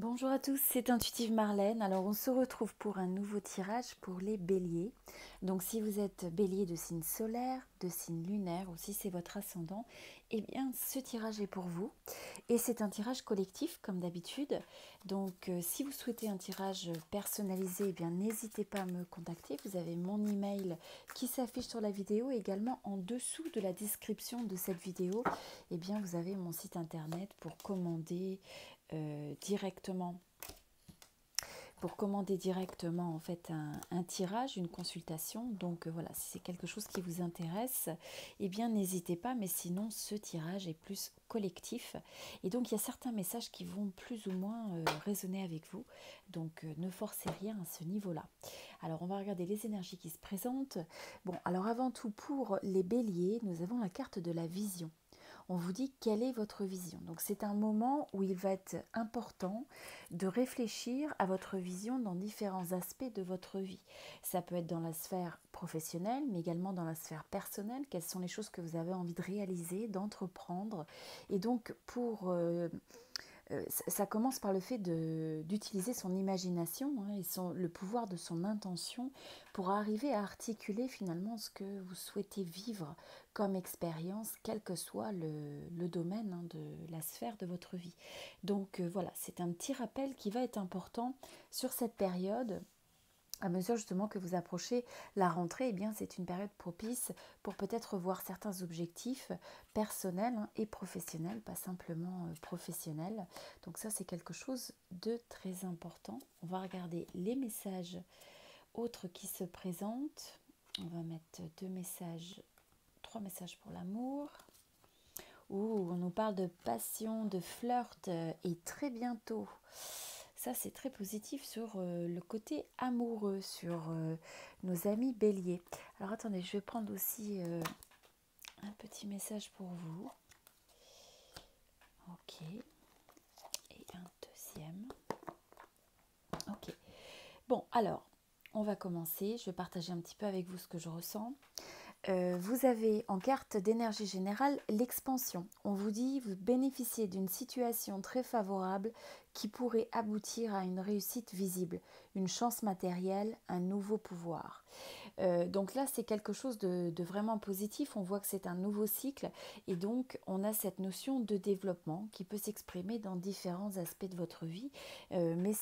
Bonjour à tous, c'est Intuitive Marlène. Alors on se retrouve pour un nouveau tirage pour les béliers. Donc si vous êtes bélier de signe solaire, de signe lunaire ou si c'est votre ascendant, eh bien ce tirage est pour vous. Et c'est un tirage collectif comme d'habitude. Donc si vous souhaitez un tirage personnalisé, eh bien n'hésitez pas à me contacter. Vous avez mon email qui s'affiche sur la vidéo et également en dessous de la description de cette vidéo, eh bien vous avez mon site internet directement pour commander directement en fait un tirage, une consultation. Donc voilà, si c'est quelque chose qui vous intéresse, eh bien n'hésitez pas, mais sinon ce tirage est plus collectif. Et donc il y a certains messages qui vont plus ou moins résonner avec vous. Donc ne forcez rien à ce niveau-là. Alors on va regarder les énergies qui se présentent. Bon, alors avant tout pour les béliers, nous avons la carte de la vision. On vous dit quelle est votre vision. Donc c'est un moment où il va être important de réfléchir à votre vision dans différents aspects de votre vie. Ça peut être dans la sphère professionnelle, mais également dans la sphère personnelle. Quelles sont les choses que vous avez envie de réaliser, d'entreprendre. Et donc ça commence par le fait d'utiliser son imagination et le pouvoir de son intention pour arriver à articuler finalement ce que vous souhaitez vivre comme expérience, quel que soit le domaine de la sphère de votre vie. Donc voilà, c'est un petit rappel qui va être important sur cette période. À mesure justement que vous approchez la rentrée, eh bien c'est une période propice pour peut-être voir certains objectifs personnels et professionnels, pas simplement professionnels. Donc ça c'est quelque chose de très important. On va regarder les messages autres qui se présentent. On va mettre trois messages pour l'amour. Ouh, on nous parle de passion, de flirt et très bientôt. Ça, c'est très positif sur le côté amoureux, sur nos amis béliers. Alors attendez, je vais prendre aussi un petit message pour vous. Ok. Et un deuxième. Ok. Bon, alors, on va commencer. Je vais partager un petit peu avec vous ce que je ressens. Vous avez en carte d'énergie générale l'expansion. On vous dit vous bénéficiez d'une situation très favorable qui pourrait aboutir à une réussite visible, une chance matérielle, un nouveau pouvoir. Donc là, c'est quelque chose de vraiment positif. On voit que c'est un nouveau cycle et donc on a cette notion de développement qui peut s'exprimer dans différents aspects de votre vie. Mais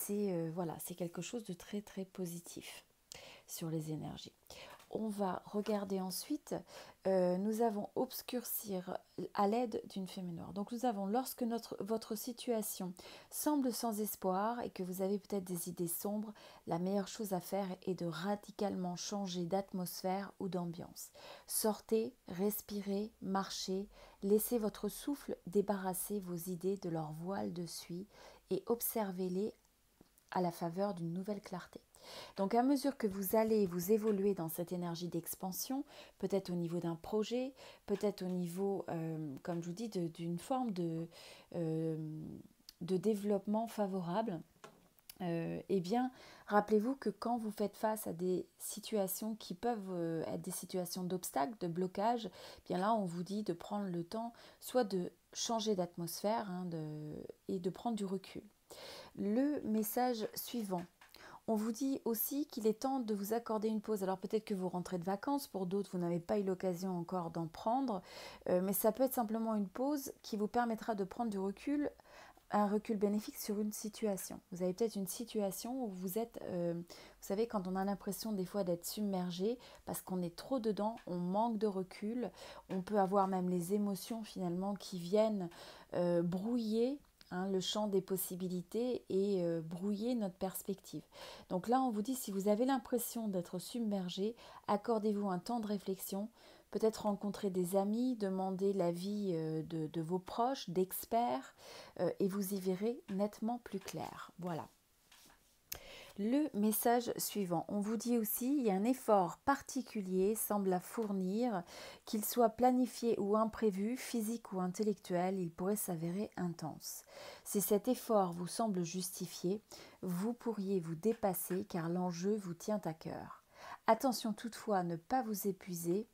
voilà, c'est quelque chose de très très positif sur les énergies. On va regarder ensuite, nous avons obscurcir à l'aide d'une fée noire. Donc nous avons lorsque votre situation semble sans espoir et que vous avez peut-être des idées sombres, la meilleure chose à faire est de radicalement changer d'atmosphère ou d'ambiance. Sortez, respirez, marchez, laissez votre souffle débarrasser vos idées de leur voile de suie et observez-les à la faveur d'une nouvelle clarté. Donc à mesure que vous allez vous évoluer dans cette énergie d'expansion, peut-être au niveau d'un projet, peut-être au niveau, comme je vous dis, d'une forme euh, de développement favorable, eh bien, rappelez-vous que quand vous faites face à des situations qui peuvent être des situations d'obstacle, de blocage, eh bien là, on vous dit de prendre le temps, soit de changer d'atmosphère et de prendre du recul. Le message suivant. On vous dit aussi qu'il est temps de vous accorder une pause. Alors peut-être que vous rentrez de vacances, pour d'autres vous n'avez pas eu l'occasion encore d'en prendre, mais ça peut être simplement une pause qui vous permettra de prendre du recul, un recul bénéfique sur une situation. Vous avez peut-être une situation où vous êtes, vous savez, quand on a l'impression des fois d'être submergé, parce qu'on est trop dedans, on manque de recul, on peut avoir même les émotions finalement qui viennent brouiller le champ des possibilités et brouiller notre perspective. Donc là, on vous dit, si vous avez l'impression d'être submergé, accordez-vous un temps de réflexion, peut-être rencontrer des amis, demander l'avis de vos proches, d'experts, et vous y verrez nettement plus clair. Voilà. Le message suivant, on vous dit aussi, il y a un effort particulier semble à fournir, qu'il soit planifié ou imprévu, physique ou intellectuel, il pourrait s'avérer intense. Si cet effort vous semble justifié, vous pourriez vous dépasser car l'enjeu vous tient à cœur. Attention toutefois à ne pas vous épuiser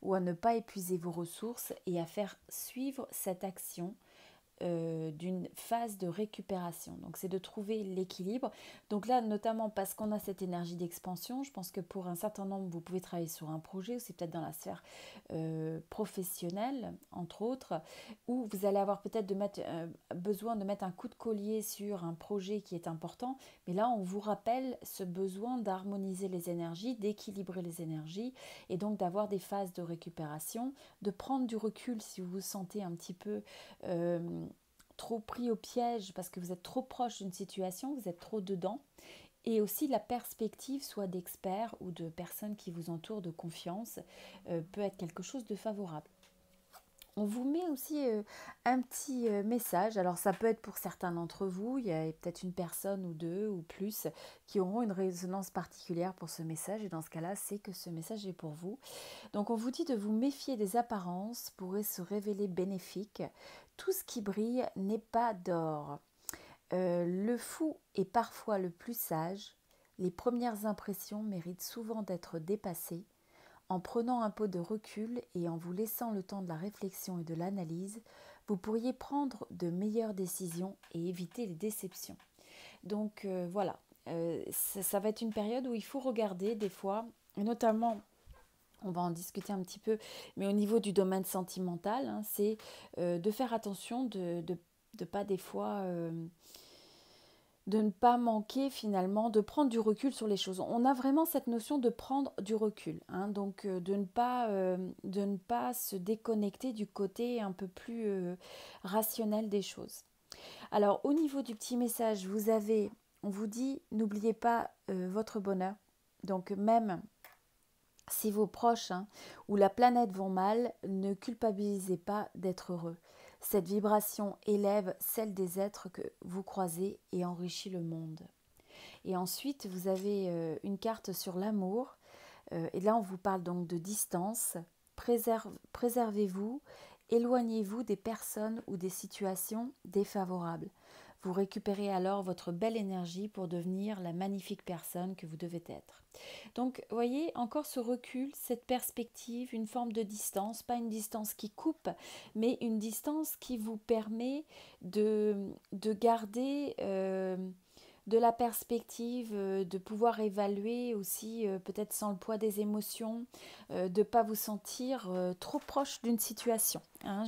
ou à ne pas épuiser vos ressources et à faire suivre cette action d'une phase de récupération. Donc c'est de trouver l'équilibre. Donc là, notamment parce qu'on a cette énergie d'expansion, je pense que pour un certain nombre, vous pouvez travailler sur un projet, ou c'est peut-être dans la sphère professionnelle, entre autres, où vous allez avoir peut-être besoin de mettre un coup de collier sur un projet qui est important. Mais là, on vous rappelle ce besoin d'harmoniser les énergies, d'équilibrer les énergies, et donc d'avoir des phases de récupération, de prendre du recul si vous vous sentez un petit peu trop pris au piège parce que vous êtes trop proche d'une situation, vous êtes trop dedans. Et aussi la perspective, soit d'experts ou de personnes qui vous entourent de confiance, peut être quelque chose de favorable. On vous met aussi un petit message. Alors ça peut être pour certains d'entre vous, il y a peut-être une personne ou deux ou plus qui auront une résonance particulière pour ce message. Et dans ce cas-là, c'est que ce message est pour vous. Donc on vous dit de vous méfier des apparences pourrait se révéler bénéfique. Tout ce qui brille n'est pas d'or. Le fou est parfois le plus sage. Les premières impressions méritent souvent d'être dépassées. En prenant un peu de recul et en vous laissant le temps de la réflexion et de l'analyse, vous pourriez prendre de meilleures décisions et éviter les déceptions. Donc voilà, ça va être une période où il faut regarder des fois, et notamment, on va en discuter un petit peu, mais au niveau du domaine sentimental, hein, c'est de faire attention de pas des fois... de ne pas manquer finalement, de prendre du recul sur les choses. On a vraiment cette notion de prendre du recul, hein, donc de ne pas se déconnecter du côté un peu plus rationnel des choses. Alors au niveau du petit message, on vous dit, n'oubliez pas votre bonheur. Donc même si vos proches ou la planète vont mal, ne culpabilisez pas d'être heureux. Cette vibration élève celle des êtres que vous croisez et enrichit le monde. Et ensuite, vous avez une carte sur l'amour. Et là, on vous parle donc de distance. Préservez-vous, éloignez-vous des personnes ou des situations défavorables. Vous récupérez alors votre belle énergie pour devenir la magnifique personne que vous devez être. Donc, vous voyez, encore ce recul, cette perspective, une forme de distance, pas une distance qui coupe, mais une distance qui vous permet de garder de la perspective, de pouvoir évaluer aussi, peut-être sans le poids des émotions, de ne pas vous sentir trop proche d'une situation. Hein.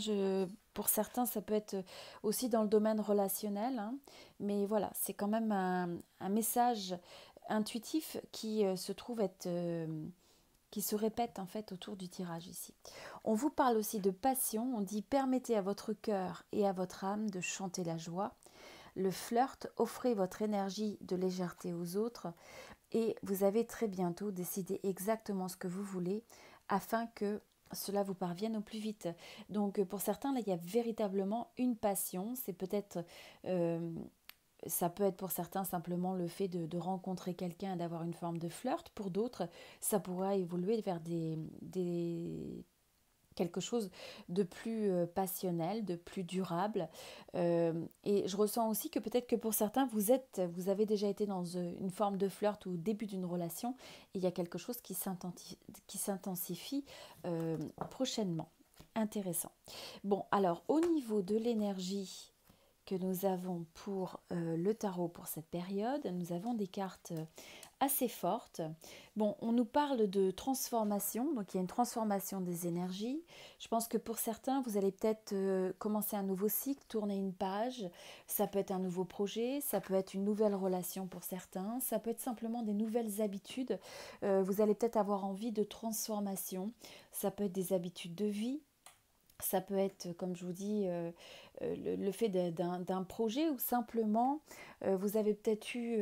Pour certains, ça peut être aussi dans le domaine relationnel, hein, mais voilà, c'est quand même un message intuitif qui se trouve être... qui se répète en fait autour du tirage ici. On vous parle aussi de passion, on dit permettez à votre cœur et à votre âme de chanter la joie. Le flirt, offrez votre énergie de légèreté aux autres et vous avez très bientôt décidé exactement ce que vous voulez afin que cela vous parvienne au plus vite. Donc pour certains, là, il y a véritablement une passion. C'est peut-être, ça peut être pour certains simplement le fait de rencontrer quelqu'un et d'avoir une forme de flirt. Pour d'autres, ça pourra évoluer vers quelque chose de plus passionnel, de plus durable. Et je ressens aussi que peut-être que pour certains, vous avez déjà été dans une forme de flirt ou au début d'une relation et il y a quelque chose qui s'intensifie prochainement. Intéressant. Bon, alors au niveau de l'énergie que nous avons pour le tarot pour cette période, nous avons des cartes assez fortes. Bon, on nous parle de transformation, donc il y a une transformation des énergies. Je pense que pour certains, vous allez peut-être commencer un nouveau cycle, tourner une page. Ça peut être un nouveau projet, ça peut être une nouvelle relation pour certains, ça peut être simplement des nouvelles habitudes. Vous allez peut-être avoir envie de transformation. Ça peut être des habitudes de vie. Ça peut être, comme je vous dis, le fait d'un projet ou simplement, vous avez peut-être eu...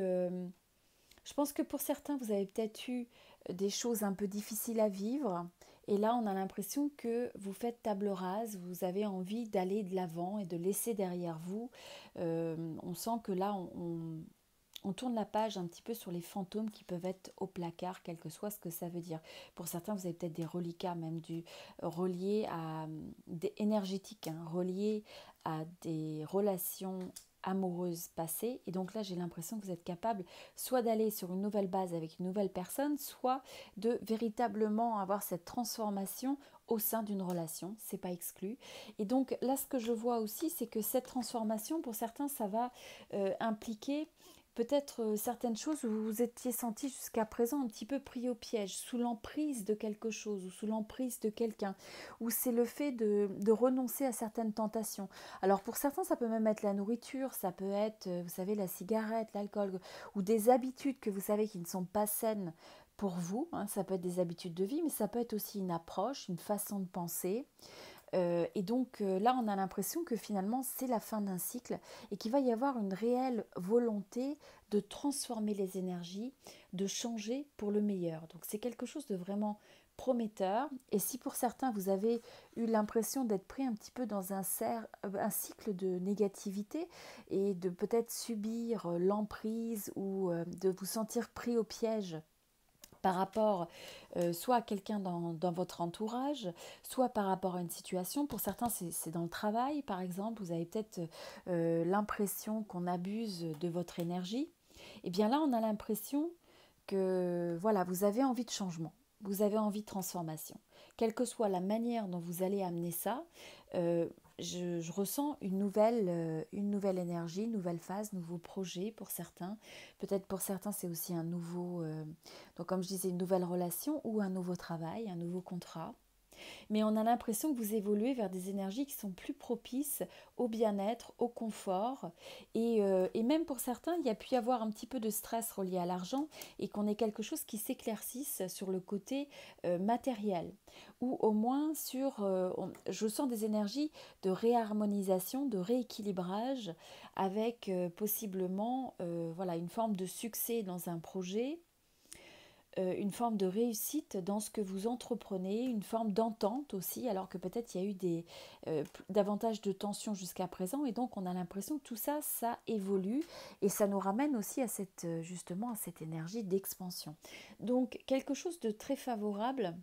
je pense que pour certains, vous avez peut-être eu des choses un peu difficiles à vivre. Et là, on a l'impression que vous faites table rase, vous avez envie d'aller de l'avant et de laisser derrière vous. On sent que là, on tourne la page un petit peu sur les fantômes qui peuvent être au placard, quel que soit ce que ça veut dire. Pour certains, vous avez peut-être des reliquats, même reliés à des énergétiques, hein, reliés à des relations amoureuses passées. Et donc là, j'ai l'impression que vous êtes capable soit d'aller sur une nouvelle base avec une nouvelle personne, soit de véritablement avoir cette transformation au sein d'une relation, c'est pas exclu. Et donc là, ce que je vois aussi, c'est que cette transformation, pour certains, ça va impliquer peut-être certaines choses où vous vous étiez senti jusqu'à présent un petit peu pris au piège, sous l'emprise de quelque chose ou sous l'emprise de quelqu'un, ou c'est le fait de renoncer à certaines tentations. Alors pour certains, ça peut même être la nourriture, ça peut être, vous savez, la cigarette, l'alcool, ou des habitudes que vous savez qui ne sont pas saines pour vous, hein. Ça peut être des habitudes de vie, mais ça peut être aussi une approche, une façon de penser. Et donc là, on a l'impression que finalement, c'est la fin d'un cycle et qu'il va y avoir une réelle volonté de transformer les énergies, de changer pour le meilleur. Donc c'est quelque chose de vraiment prometteur. Et si pour certains, vous avez eu l'impression d'être pris un petit peu dans un cycle de négativité et de peut-être subir l'emprise ou de vous sentir pris au piège par rapport soit à quelqu'un dans votre entourage, soit par rapport à une situation. Pour certains, c'est dans le travail, par exemple. Vous avez peut-être l'impression qu'on abuse de votre énergie. Et bien là, on a l'impression que voilà, vous avez envie de changement, vous avez envie de transformation. Quelle que soit la manière dont vous allez amener ça, euh, je ressens une nouvelle énergie, une nouvelle phase, nouveau projet pour certains. Peut-être pour certains, c'est aussi un nouveau, donc comme je disais, une nouvelle relation ou un nouveau travail, un nouveau contrat. Mais on a l'impression que vous évoluez vers des énergies qui sont plus propices au bien-être, au confort. Et même pour certains, il y a pu y avoir un petit peu de stress relié à l'argent et qu'on ait quelque chose qui s'éclaircisse sur le côté matériel. Ou au moins je sens des énergies de réharmonisation, de rééquilibrage avec possiblement voilà, une forme de succès dans un projet, une forme de réussite dans ce que vous entreprenez, une forme d'entente aussi, alors que peut-être il y a eu davantage de tensions jusqu'à présent, et donc on a l'impression que tout ça, ça évolue, et ça nous ramène aussi à justement à cette énergie d'expansion. Donc quelque chose de très favorable.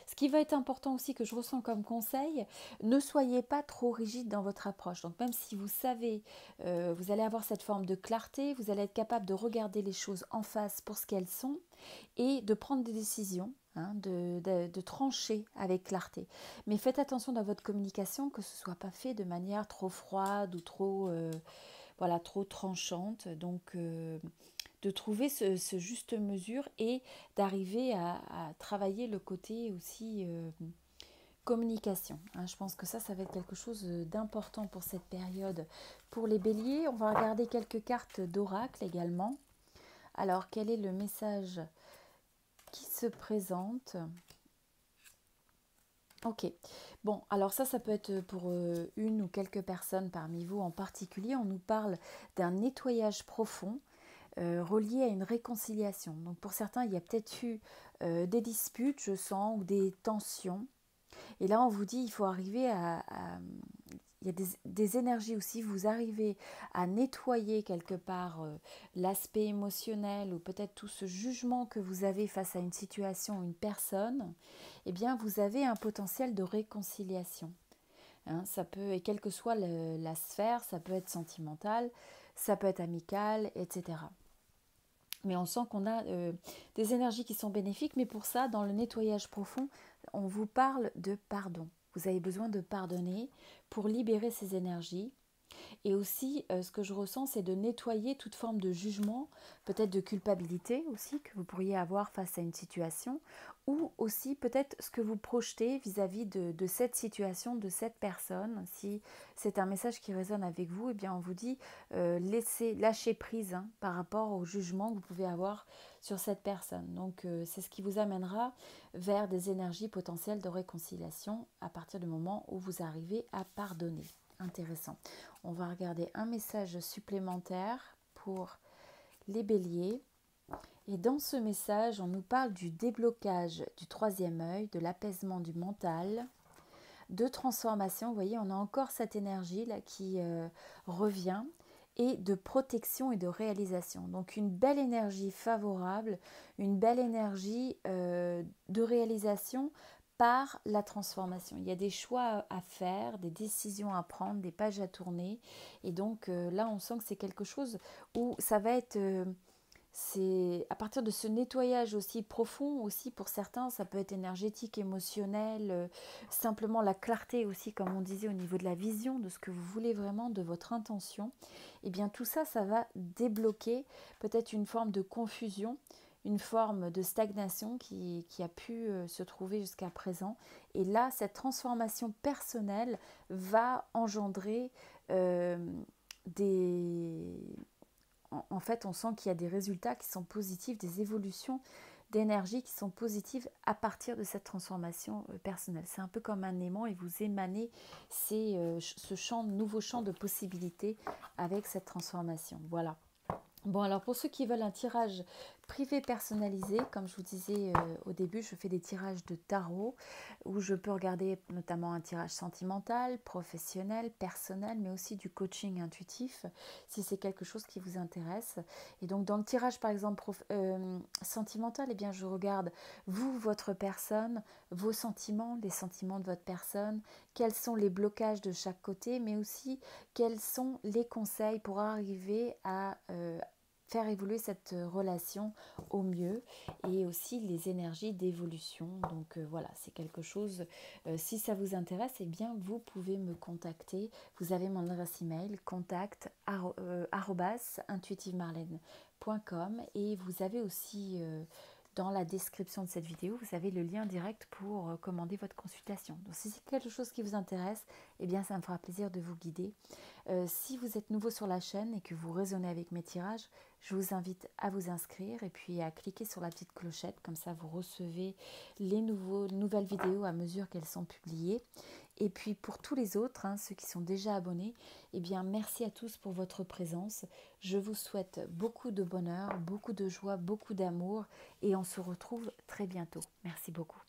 Ce qui va être important aussi que je ressens comme conseil, ne soyez pas trop rigide dans votre approche. Donc même si vous savez, vous allez avoir cette forme de clarté, vous allez être capable de regarder les choses en face pour ce qu'elles sont et de prendre des décisions, hein, de trancher avec clarté. Mais faites attention dans votre communication que ce ne soit pas fait de manière trop froide ou trop tranchante. Donc de trouver ce juste mesure et d'arriver à travailler le côté aussi communication, hein. Je pense que ça va être quelque chose d'important pour cette période. Pour les béliers, on va regarder quelques cartes d'oracle également. Alors, quel est le message qui se présente? Ok, bon, alors ça peut être pour une ou quelques personnes parmi vous en particulier. On nous parle d'un nettoyage profond relié à une réconciliation. Donc pour certains, il y a peut-être eu des disputes, je sens, ou des tensions. Et là, on vous dit, il faut arriver il y a des énergies aussi, vous arrivez à nettoyer quelque part l'aspect émotionnel ou peut-être tout ce jugement que vous avez face à une situation, une personne, eh bien vous avez un potentiel de réconciliation. Hein, ça peut, et quelle que soit la sphère, ça peut être sentimental, ça peut être amical, etc. Mais on sent qu'on a des énergies qui sont bénéfiques, mais pour ça, dans le nettoyage profond, on vous parle de pardon. Vous avez besoin de pardonner pour libérer ces énergies. Et aussi, ce que je ressens, c'est de nettoyer toute forme de jugement, peut-être de culpabilité aussi, que vous pourriez avoir face à une situation, ou aussi peut-être ce que vous projetez vis-à-vis de cette situation, de cette personne. Si c'est un message qui résonne avec vous, eh bien on vous dit lâcher prise, hein, par rapport au jugement que vous pouvez avoir sur cette personne. Donc c'est ce qui vous amènera vers des énergies potentielles de réconciliation à partir du moment où vous arrivez à pardonner. Intéressant. On va regarder un message supplémentaire pour les béliers. Et dans ce message, on nous parle du déblocage du troisième œil, de l'apaisement du mental, de transformation. Vous voyez, on a encore cette énergie là qui revient, et de protection et de réalisation. Donc une belle énergie favorable, une belle énergie de réalisation par la transformation. Il y a des choix à faire, des décisions à prendre, des pages à tourner. Et donc là, on sent que c'est quelque chose où ça va être c'est à partir de ce nettoyage aussi profond, aussi pour certains, ça peut être énergétique, émotionnel, simplement la clarté aussi, comme on disait, au niveau de la vision, de ce que vous voulez vraiment, de votre intention. Et bien tout ça, ça va débloquer peut-être une forme de confusion, une forme de stagnation qui a pu se trouver jusqu'à présent. Et là, cette transformation personnelle va engendrer des en fait, on sent qu'il y a des résultats qui sont positifs, des évolutions d'énergie qui sont positives à partir de cette transformation personnelle. C'est un peu comme un aimant et vous émanez ce nouveau champ de possibilités avec cette transformation. Voilà. Bon, alors pour ceux qui veulent un tirage privé personnalisé, comme je vous disais au début, je fais des tirages de tarot où je peux regarder notamment un tirage sentimental, professionnel, personnel, mais aussi du coaching intuitif si c'est quelque chose qui vous intéresse. Et donc dans le tirage par exemple sentimental, eh bien je regarde vous, votre personne, vos sentiments, les sentiments de votre personne, quels sont les blocages de chaque côté, mais aussi quels sont les conseils pour arriver à faire évoluer cette relation au mieux et aussi les énergies d'évolution. Donc voilà, c'est quelque chose, si ça vous intéresse, eh bien vous pouvez me contacter. Vous avez mon adresse email contact @intuitivemarlène.com et vous avez aussi dans la description de cette vidéo, vous avez le lien direct pour commander votre consultation. Donc si c'est quelque chose qui vous intéresse, eh bien ça me fera plaisir de vous guider. Si vous êtes nouveau sur la chaîne et que vous raisonnez avec mes tirages, je vous invite à vous inscrire et puis à cliquer sur la petite clochette, comme ça vous recevez les nouvelles vidéos à mesure qu'elles sont publiées. Et puis pour tous les autres, ceux qui sont déjà abonnés, eh bien merci à tous pour votre présence. Je vous souhaite beaucoup de bonheur, beaucoup de joie, beaucoup d'amour et on se retrouve très bientôt. Merci beaucoup.